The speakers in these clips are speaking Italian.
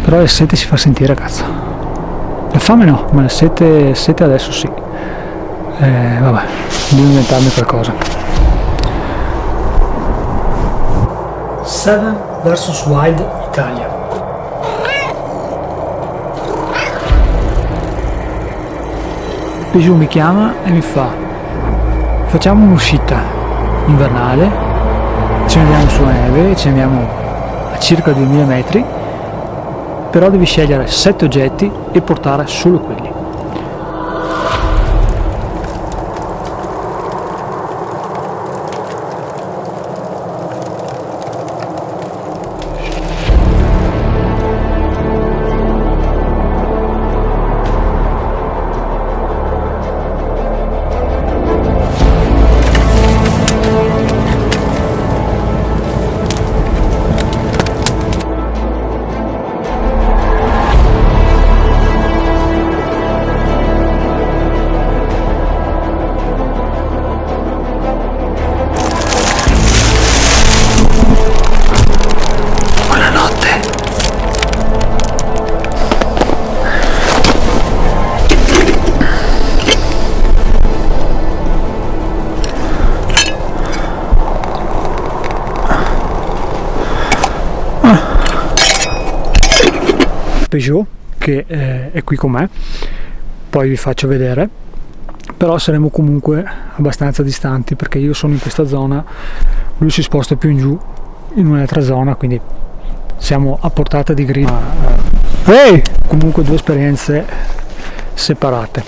Però la sete si fa sentire, cazzo. La fame no, ma la sete adesso sì. Vabbè, devo inventarmi qualcosa. 7 vs Wild Italia. Pisu mi chiama e mi fa: facciamo un'uscita invernale, ci andiamo sulla neve, ci andiamo a circa 2000 metri, però devi scegliere 7 oggetti e portare solo quelli. Peugeot che è qui con me, poi vi faccio vedere, però saremo comunque abbastanza distanti perché io sono in questa zona, lui si sposta più in giù in un'altra zona, quindi siamo a portata di grida. Comunque due esperienze separate.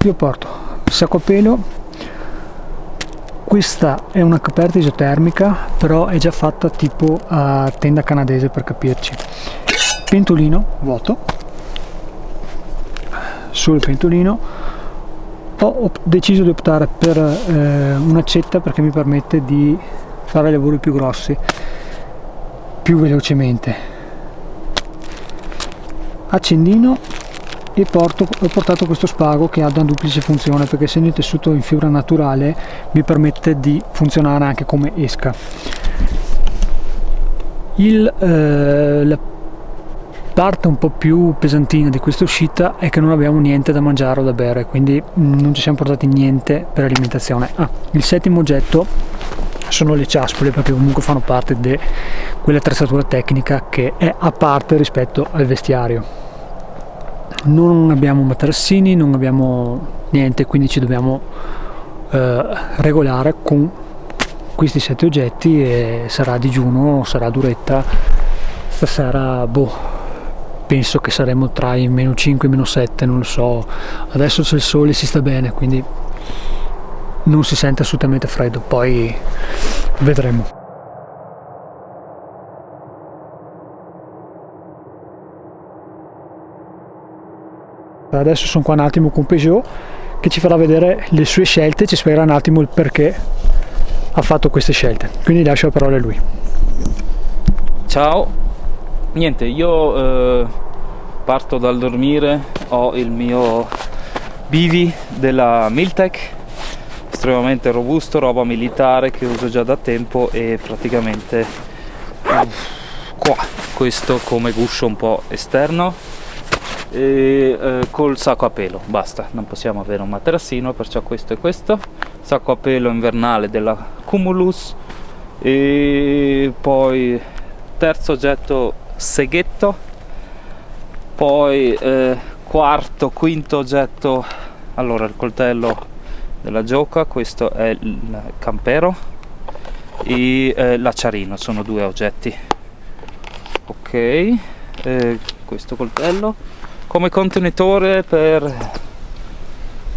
Io porto sacco a pelo, questa è una coperta isotermica però è già fatta tipo a tenda canadese, per capirci. Pentolino vuoto, sul pentolino ho deciso di optare per un'accetta perché mi permette di fare lavori più grossi più velocemente. Accendino e ho portato questo spago che ha una duplice funzione perché essendo il tessuto in fibra naturale mi permette di funzionare anche come esca. La parte un po' più pesantina di questa uscita è che non abbiamo niente da mangiare o da bere, quindi non ci siamo portati niente per alimentazione. Il settimo oggetto sono le ciaspole, perché comunque fanno parte di quell'attrezzatura tecnica che è a parte rispetto al vestiario. Non abbiamo materassini, non abbiamo niente, quindi ci dobbiamo regolare con questi 7 oggetti e sarà digiuno, sarà duretta. Stasera penso che saremo tra i -5 e -7, non lo so. Adesso c'è il sole, si sta bene, quindi non si sente assolutamente freddo, poi vedremo. Adesso sono qua un attimo con Peugeot che ci farà vedere le sue scelte, ci spiegherà un attimo il perché ha fatto queste scelte, quindi lascio la parola a lui. Ciao. Niente, io parto dal dormire, ho il mio bivi della Miltech, estremamente robusto, roba militare che uso già da tempo e praticamente qua, questo come guscio un po' esterno e col sacco a pelo, basta, non possiamo avere un materassino, perciò questo e questo, sacco a pelo invernale della Cumulus e poi terzo oggetto seghetto, poi quinto oggetto, allora il coltello della gioca, questo è il campero e l'acciarino, sono 2 oggetti. Ok, questo coltello come contenitore per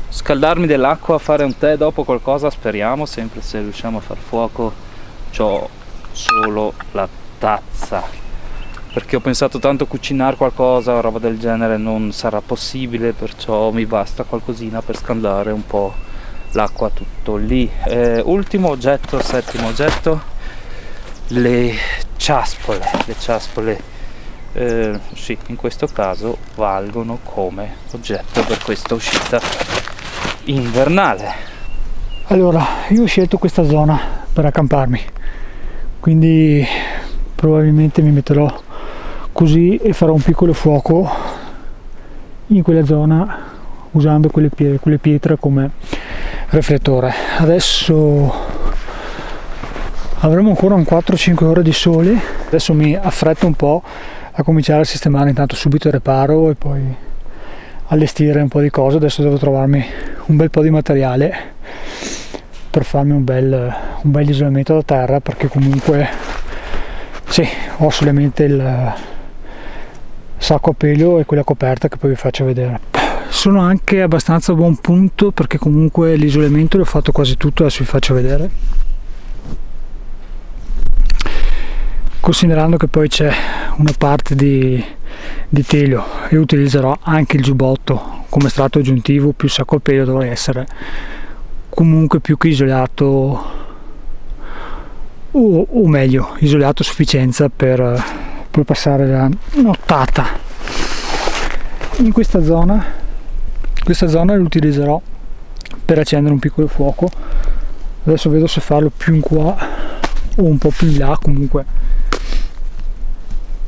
scaldarmi dell'acqua, fare un tè dopo, qualcosa, speriamo, sempre se riusciamo a far fuoco. C'ho solo la tazza perché ho pensato tanto a cucinare qualcosa, roba del genere non sarà possibile, perciò mi basta qualcosina per scaldare un po' l'acqua, tutto lì. Ultimo oggetto, settimo oggetto, le ciaspole. Sì, in questo caso valgono come oggetto per questa uscita invernale. Allora, io ho scelto questa zona per accamparmi, quindi probabilmente mi metterò così e farò un piccolo fuoco in quella zona usando quelle pietre come riflettore. Adesso avremo ancora un 4-5 ore di sole. Adesso mi affretto un po' a cominciare a sistemare intanto subito il reparo e poi allestire un po' di cose. Adesso devo trovarmi un bel po' di materiale per farmi un bel isolamento da terra, perché comunque sì, ho solamente il sacco a pelo e quella coperta che poi vi faccio vedere. Sono anche abbastanza a buon punto perché comunque l'isolamento l'ho fatto quasi tutto, adesso vi faccio vedere. Considerando che poi c'è una parte di telo e utilizzerò anche il giubbotto come strato aggiuntivo più sacco a pelo, dovrei essere comunque più che isolato, o meglio isolato a sufficienza per passare la nottata. In questa zona l'utilizzerò per accendere un piccolo fuoco. Adesso vedo se farlo più in qua o un po' più in là. Comunque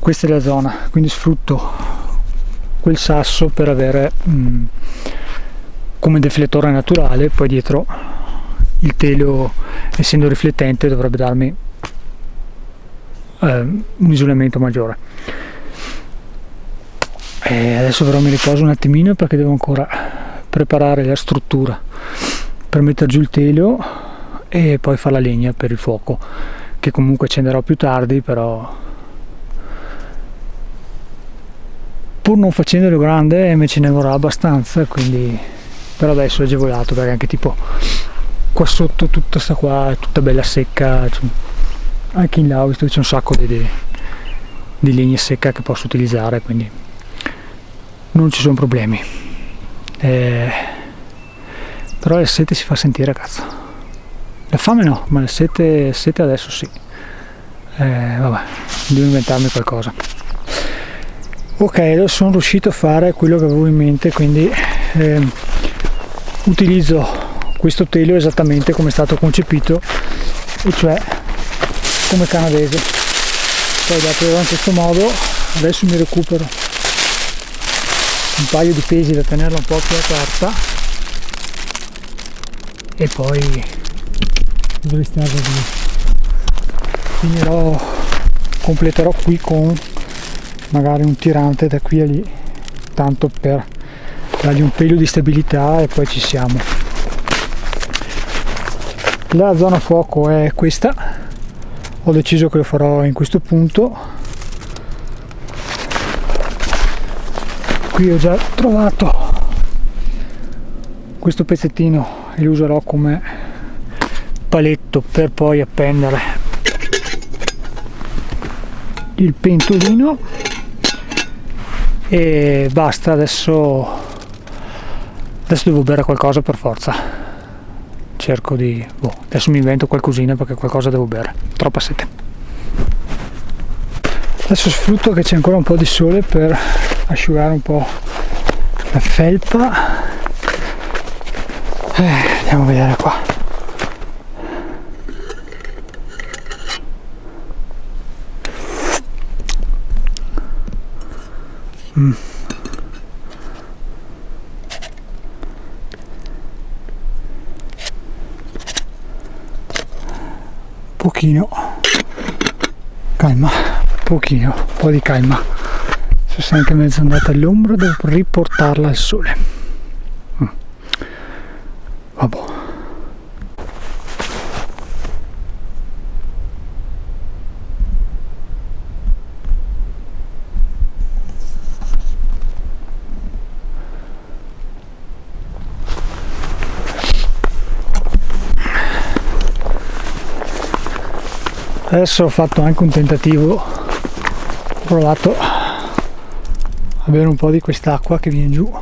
questa è la zona, quindi sfrutto quel sasso per avere come deflettore naturale. Poi dietro il telo, essendo riflettente, dovrebbe darmi un isolamento maggiore. E adesso però mi riposo un attimino perché devo ancora preparare la struttura per mettere giù il telo e poi fare la legna per il fuoco, che comunque accenderò più tardi, però pur non facendolo grande me ce ne vorrà abbastanza, quindi per adesso è agevolato, perché anche tipo qua sotto tutta sta qua è tutta bella secca, anche in là ho visto che c'è un sacco di legna secca che posso utilizzare, quindi non ci sono problemi. Però la sete si fa sentire, cazzo. La fame no, ma la sete adesso sì. Vabbè, devo inventarmi qualcosa. Ok, adesso sono riuscito a fare quello che avevo in mente, quindi utilizzo questo telo esattamente come è stato concepito, e cioè come canadese. Poi dopo in questo modo adesso mi recupero un paio di pesi da tenerla un po' più aperta e poi dove sta completerò qui con magari un tirante da qui a lì, tanto per dargli un pelo di stabilità, e poi ci siamo. La zona fuoco è questa, ho deciso che lo farò in questo punto. Qui ho già trovato questo pezzettino e lo userò come paletto per poi appendere il pentolino, e basta. Adesso devo bere qualcosa per forza, cerco di adesso mi invento qualcosina perché qualcosa devo bere, troppa sete. Adesso sfrutto che c'è ancora un po' di sole per asciugare un po' la felpa. Andiamo a vedere qua. Pochino calma, un po' di calma. Se sei anche mezzo andata all'ombra, devo riportarla al sole. Vabbè. Adesso ho fatto anche un tentativo, ho provato a bere un po' di quest'acqua che viene giù.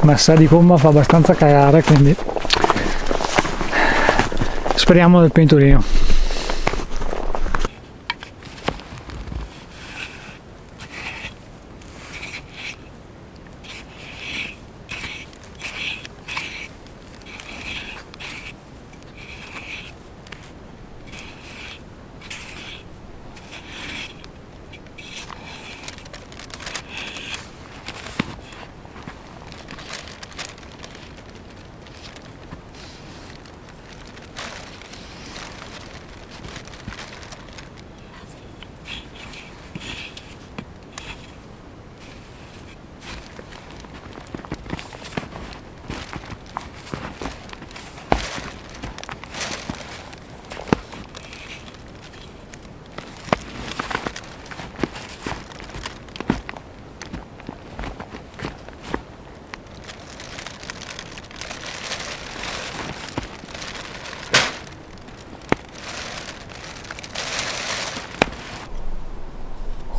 Ma sa di gomma, fa abbastanza cagare, quindi speriamo del pentolino.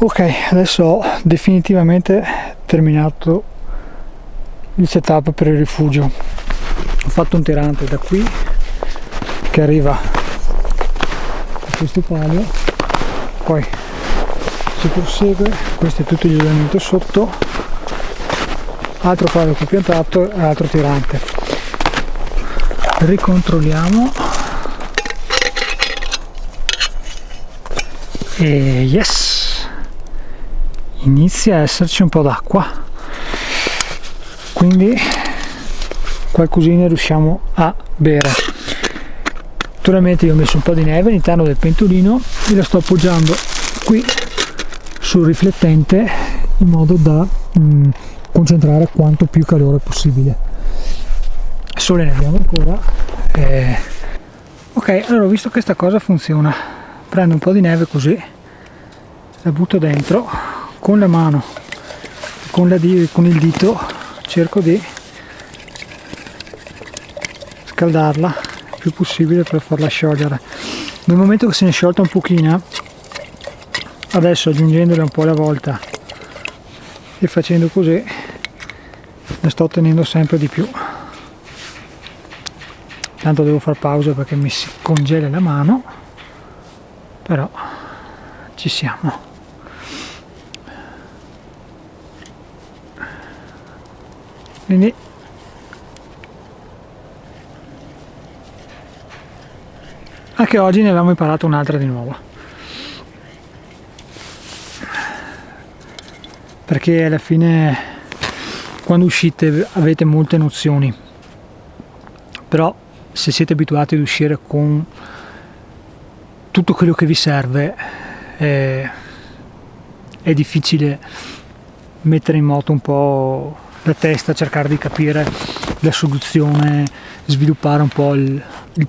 Ok, adesso ho definitivamente terminato il setup per il rifugio. Ho fatto un tirante da qui che arriva a questo palio, poi si prosegue, questo è tutto l'isolamento sotto, altro palio che ho piantato e altro tirante. Ricontrolliamo e yes, inizia a esserci un po' d'acqua, quindi qualcosina riusciamo a bere. Naturalmente io ho messo un po' di neve all'interno del pentolino e la sto appoggiando qui sul riflettente in modo da concentrare quanto più calore possibile. Sole ne abbiamo ancora. Ok, allora ho visto che questa cosa funziona. Prendo un po' di neve così, la butto dentro con la mano, con il dito cerco di scaldarla il più possibile per farla sciogliere. Nel momento che se ne è sciolta un pochino, adesso aggiungendola un po' alla volta e facendo così, la sto ottenendo sempre di più. Tanto devo far pausa perché mi si congela la mano, però ci siamo. Quindi anche oggi ne avevamo imparato un'altra di nuovo, perché alla fine quando uscite avete molte nozioni, però se siete abituati ad uscire con tutto quello che vi serve è difficile mettere in moto un po' la testa, cercare di capire la soluzione, sviluppare un po' il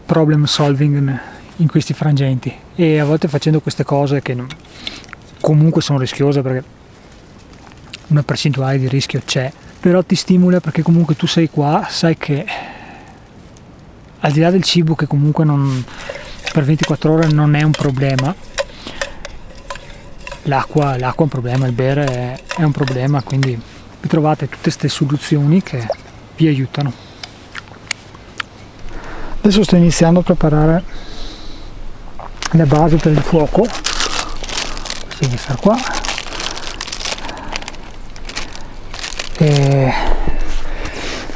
problem solving in questi frangenti. E a volte facendo queste cose che comunque sono rischiose, perché una percentuale di rischio c'è, però ti stimola perché comunque tu sei qua, sai che al di là del cibo, che comunque per 24 ore non è un problema, l'acqua è un problema, il bere è un problema, quindi vi trovate tutte queste soluzioni che vi aiutano. Adesso sto iniziando a preparare la base per il fuoco, questa deve stare qua,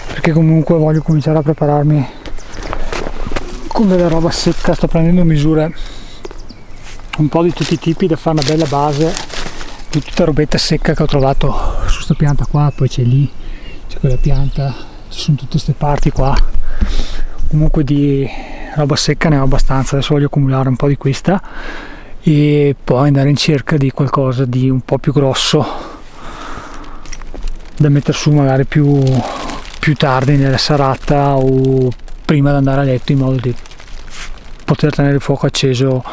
perché comunque voglio cominciare a prepararmi con della roba secca. Sto prendendo misure un po' di tutti i tipi da fare una bella base di tutta robetta secca che ho trovato su sta pianta qua, poi c'è lì, c'è quella pianta, ci sono tutte queste parti qua, comunque di roba secca ne ho abbastanza. Adesso voglio accumulare un po' di questa e poi andare in cerca di qualcosa di un po' più grosso da mettere su magari più tardi nella serata o prima di andare a letto, in modo di poter tenere il fuoco acceso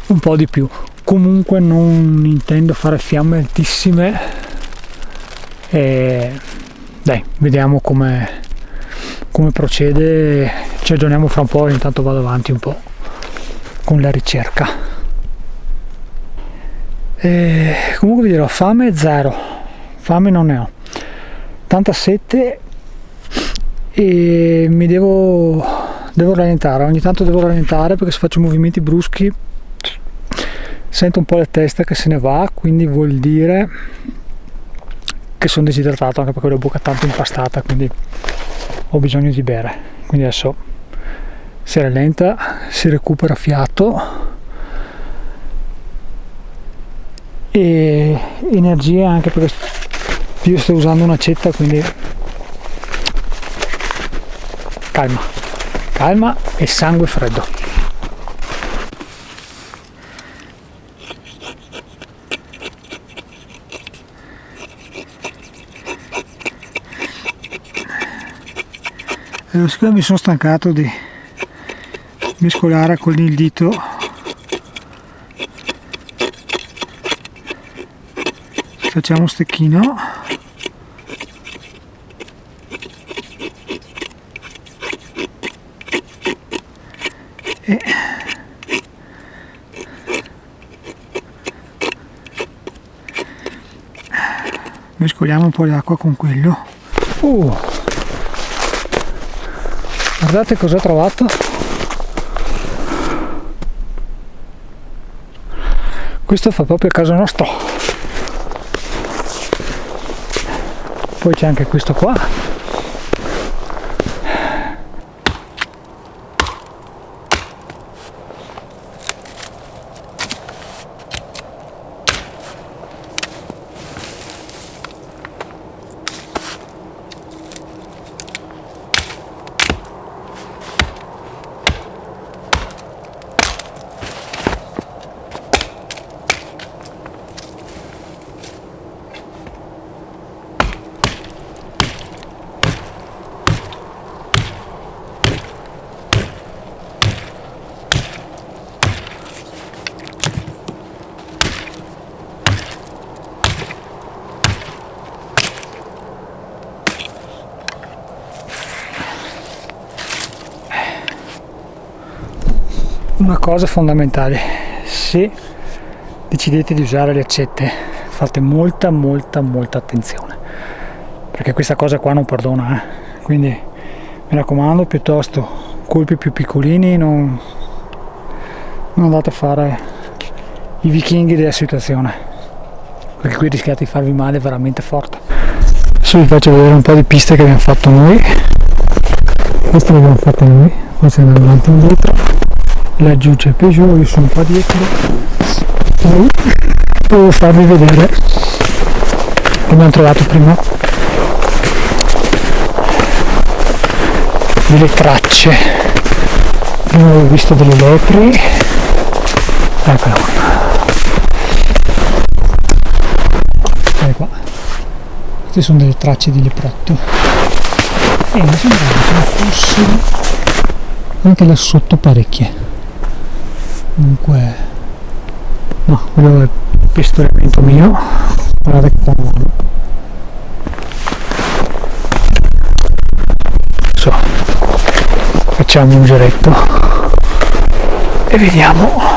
un po' di più. Comunque non intendo fare fiamme altissime e dai, vediamo come procede, ci aggiorniamo fra un po'. Intanto vado avanti un po' con la ricerca. Comunque vi dirò, fame zero, fame non ne ho, tanta sete e mi devo rallentare, ogni tanto devo rallentare perché se faccio movimenti bruschi sento un po' la testa che se ne va, quindi vuol dire che sono disidratato, anche perché ho la bocca tanto impastata, quindi ho bisogno di bere. Quindi adesso si rallenta, si recupera fiato e energia, anche perché io sto usando un'accetta, quindi calma e sangue freddo. Allora, siccome mi sono stancato di mescolare con il dito, facciamo un stecchino e mescoliamo un po' di acqua con quello. Guardate cosa ho trovato. Questo fa proprio a caso nostro. Poi c'è anche questo qua. Una cosa fondamentale: se decidete di usare le accette, fate molta attenzione, perché questa cosa qua non perdona, quindi mi raccomando, piuttosto colpi più piccolini, non andate a fare i vichinghi della situazione, perché qui rischiate di farvi male veramente forte. Adesso vi faccio vedere un po' di piste che abbiamo fatto noi. Queste le abbiamo fatte noi, forse andando avanti e indietro. Laggiù c'è Peugeot, io sono qua dietro. Poi devo farvi vedere che abbiamo trovato prima delle tracce. Prima avevo visto delle lepri, eccola qua. Queste sono delle tracce di leprotto e mi sembrava che ce ne fossero anche là sotto parecchie. Comunque no, quello è il pistolamento mio. Guardate che buono. Facciamo un giretto e vediamo.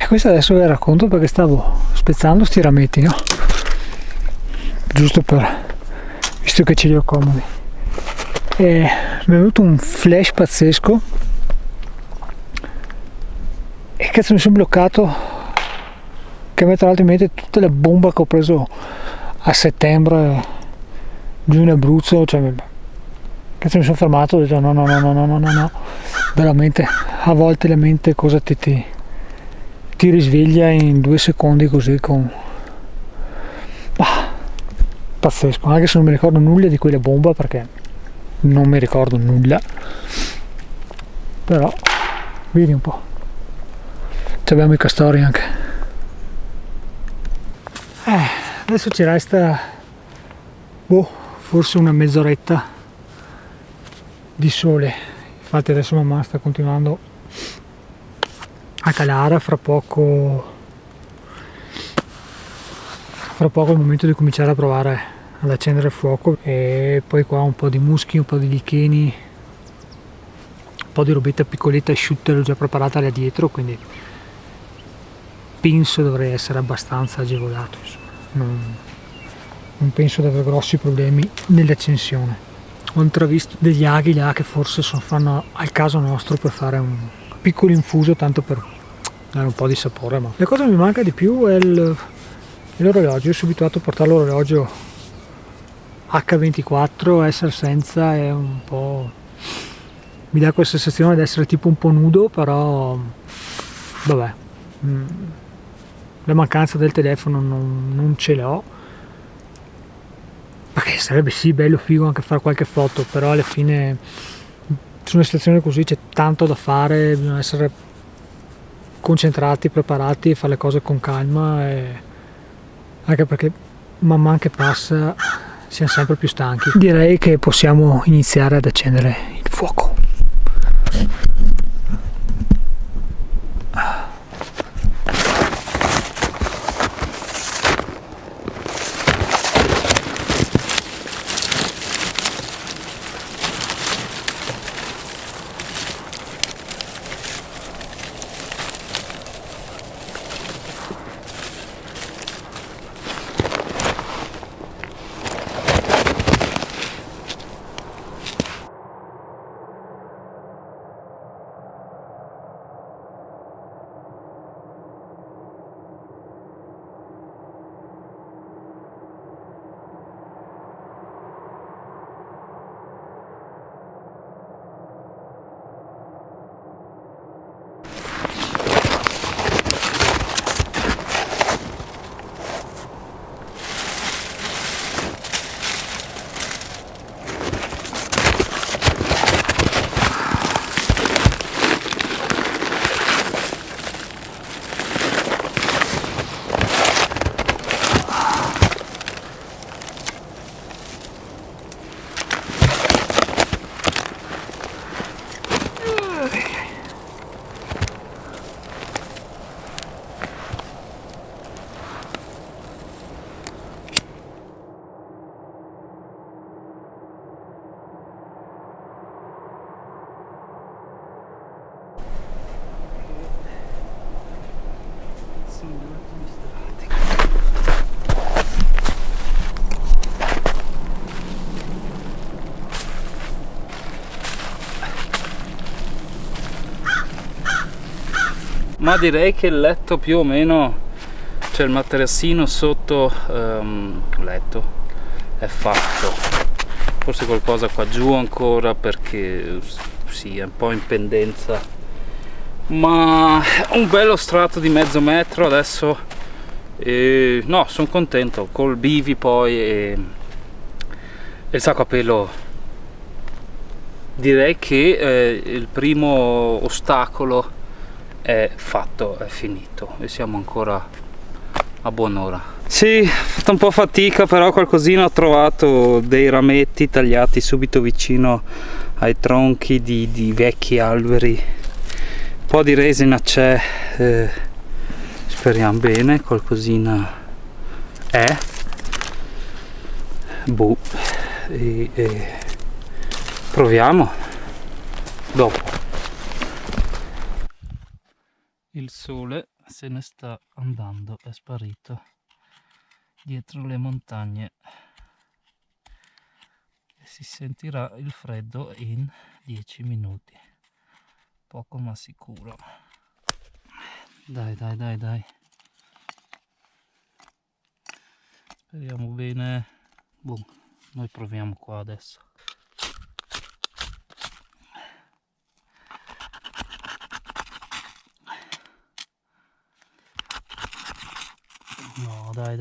Questo adesso vi racconto perché stavo spezzando sti rametti, no? Giusto visto che ce li ho comodi. E mi è venuto un flash pazzesco e cazzo mi sono bloccato, che mi tra l'altro in mente tutta la bomba che ho preso a settembre giù in Abruzzo, cioè cazzo mi sono fermato, ho detto no, veramente a volte la mente cosa ti risveglia in 2 secondi così con pazzesco, anche se non mi ricordo nulla di quella bomba, perché non mi ricordo nulla, però vedi un po', ci abbiamo i castori anche. Adesso ci resta forse una mezz'oretta di sole, infatti adesso mamma sta continuando a calare, fra poco è il momento di cominciare a provare ad accendere il fuoco, e poi qua un po' di muschi, un po' di licheni, un po' di robetta piccoletta asciutta l'ho già preparata là dietro, quindi penso dovrei essere abbastanza agevolato, insomma. Non penso di avere grossi problemi nell'accensione. Ho intravisto degli aghi là che forse fanno al caso nostro per fare un piccolo infuso, tanto per dare un po' di sapore, ma la cosa che mi manca di più è l'orologio. Io sono abituato a portare l'orologio H24, essere senza è un po', mi dà questa sensazione di essere tipo un po' nudo, però vabbè, la mancanza del telefono non ce l'ho, perché sarebbe sì bello figo anche fare qualche foto, però alla fine su una situazione così c'è tanto da fare, bisogna essere concentrati, preparati, fare le cose con calma, e anche perché man mano che passa siamo sempre più stanchi. Direi che possiamo iniziare ad accendere il fuoco. Ma direi che il letto più o meno, cioè il materassino sotto letto è fatto. Forse qualcosa qua giù ancora perché sì, è un po' in pendenza, ma un bello strato di mezzo metro adesso. No, sono contento col bivi poi e il sacco a pelo. Direi che il primo ostacolo è fatto, è finito e siamo ancora a buon'ora. Sì, ho fatto un po' fatica, però qualcosina ho trovato, dei rametti tagliati subito vicino ai tronchi di vecchi alberi, un po' di resina c'è, speriamo bene, qualcosina è, boh, e proviamo dopo. Il sole se ne sta andando, è sparito dietro le montagne e si sentirà il freddo in 10 minuti, poco ma sicuro. Dai, speriamo bene. Boh, noi proviamo qua adesso. No, dai.